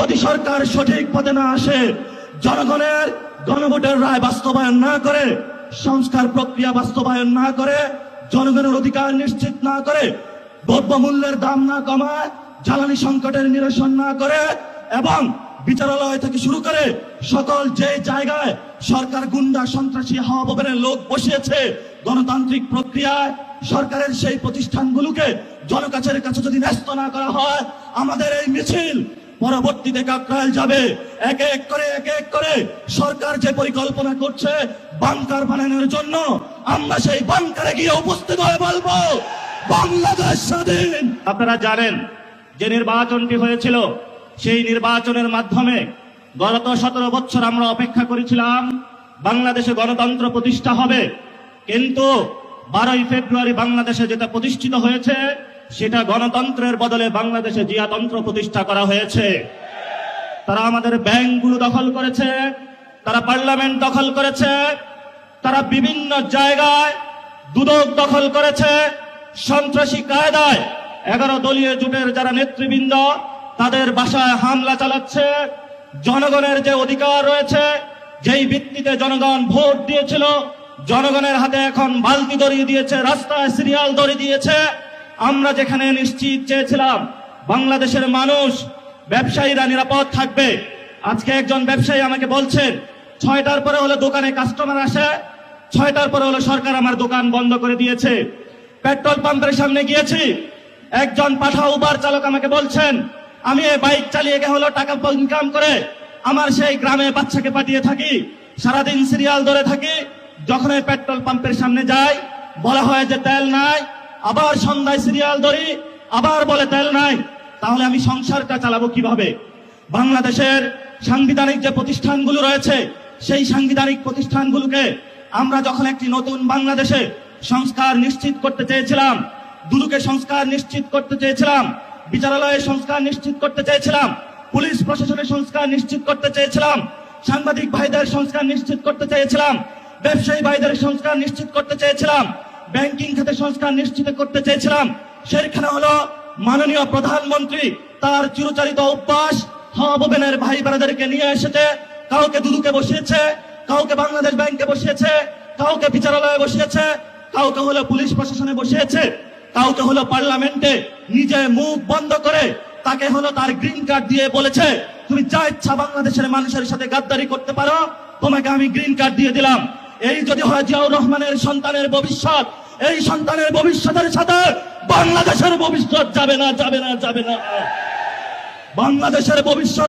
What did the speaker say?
যদি সরকার সঠিক পথে না আসে, জনগণের গণভোটের রায় বাস্তবায়ন না করে, সংস্কার প্রক্রিয়া বাস্তবায়ন না করে, জনগণের অধিকার নিশ্চিত না করে, দ্রব্যমূল্যের দাম না কমায়, জ্বালানি সংকটের নিরসন না করে এবং বিচারালয় থেকে শুরু করে সকল যে জায়গায় সরকার গুন্ডা সন্ত্রাসী হাওয়াবনের লোক বসিয়েছে, গণতান্ত্রিক প্রক্রিয়ায় সরকারের সেই প্রতিষ্ঠানগুলোকে জনকাছের কাছে যদি ন্যস্ত না করা হয়, আমাদের এই মিছিল পরবর্তীতে কাকরাইল যাবে। এক এক করে সরকার যে পরিকল্পনা করছে বাংকার বানানোর জন্য, আমরা সেই বাংকারে গিয়ে উপস্থিত হয়ে বলবো বাংলাদেশ স্বাধীন। আপনারা জানেন যে নির্বাচনটি হয়েছিল, সেই নির্বাচনের মাধ্যমে গত 17 বছর আমরা অপেক্ষা করেছিলাম বাংলাদেশে গণতন্ত্র প্রতিষ্ঠা হবে, কিন্তু 12ই ফেব্রুয়ারি বাংলাদেশে যেটা প্রতিষ্ঠিত হয়েছে সেটা গণতন্ত্রের বদলে বাংলাদেশে জিয়াতন্ত্র প্রতিষ্ঠা করা হয়েছে। তারা আমাদের ব্যাংকগুলো দখল করেছে, তারা পার্লামেন্ট দখল করেছে, তারা বিভিন্ন জায়গায় দুদক দখল করেছে, সন্ত্রাসী কায়দায় 11 দলীয় জোটের যারা নেতৃবৃন্দ তাদের বাসায় হামলা চালাচ্ছে। জনগণের যে অধিকার রয়েছে, যেই ভিত্তিতে জনগণ ভোট দিয়েছিল, জনগণের হাতে এখন বালতি দড়ি দিয়েছে, রাস্তায় সিরিয়াল দড়ি দিয়েছে। আমরা যেখানে নিশ্চিত চেয়েছিলাম বাংলাদেশের মানুষ, ব্যবসায়ীরা নিরাপদ থাকবে, আজকে একজন ব্যবসায়ী আমাকে বলছেন 6টার পরে হলে দোকানে কাস্টমার আসে, 6টার পরে হলে সরকার আমার দোকান বন্ধ করে দিয়েছে। পেট্রোল পাম্পের সামনে গিয়েছি, একজন পাঠা উবার চালক আমাকে বলছেন আমি এই বাইক চালিয়ে গিয়ে হলো টাকা ইনকাম করে আমার সেই গ্রামে বাচ্চাকে পাঠিয়ে থাকি, সারাদিন সিরিয়াল ধরে থাকি, যখন এই পেট্রোল পাম্পের সামনে যাই বলা হয় যে তেল নাই, আবার সন্ধ্যায় সিরিয়াল ধরি, আবার বলে তেল নাই, তাহলে আমি সংসারটা চালাবো কিভাবে? বাংলাদেশের সাংবিধানিক যে প্রতিষ্ঠানগুলো রয়েছে, সেই সাংবিধানিক প্রতিষ্ঠানগুলোকে আমরা যখন একটি নতুন বাংলাদেশে সংস্কার নিশ্চিত করতে চেয়েছিলাম, দুদকে সংস্কার নিশ্চিত করতে চেয়েছিলাম, বিচারালয়ে সংস্কার নিশ্চিত করতে চেয়েছিলাম, পুলিশ প্রশাসনের সংস্কার নিশ্চিত করতে চেয়েছিলাম, সাংবাদিক ভাইদের সংস্কার নিশ্চিত করতে চেয়েছিলাম, ব্যবসায়ী ভাইদের সংস্কার নিশ্চিত করতে চেয়েছিলাম, ব্যাংকিং খাতে সংস্কার নিশ্চিত করতে চেয়েছিলাম, সেখানে হলো মাননীয় প্রধানমন্ত্রী তার চিরচারিত অভ্যাস হাওয়াবনের ভাই বোনেদেরকে নিয়ে এসেছে, কাউকে দুদুকে বসিয়েছে, কাউকে বাংলাদেশ ব্যাংকে বসিয়েছে, কাউকে বিচারালয়ে বসিয়েছে, কাউকে হলো পুলিশ প্রশাসনে বসিয়েছে, কাউকে হলো পার্লামেন্টে নিজে মুখ বন্ধ করে তাকে হলো তার গ্রিন কার্ড দিয়ে বলেছে তুমি যা ইচ্ছা বাংলাদেশের মানুষের সাথে গাদ্দারি করতে পারো, তোমাকে আমি গ্রিন কার্ড দিয়ে দিলাম। এই যদি হয় জিয়াউর রহমানের সন্তানের ভবিষ্যৎ, এই সন্তানের ভবিষ্যতের সাথে বাংলাদেশের ভবিষ্যৎ যাবে না, যাবে না, যাবে না। বাংলাদেশের ভবিষ্যৎ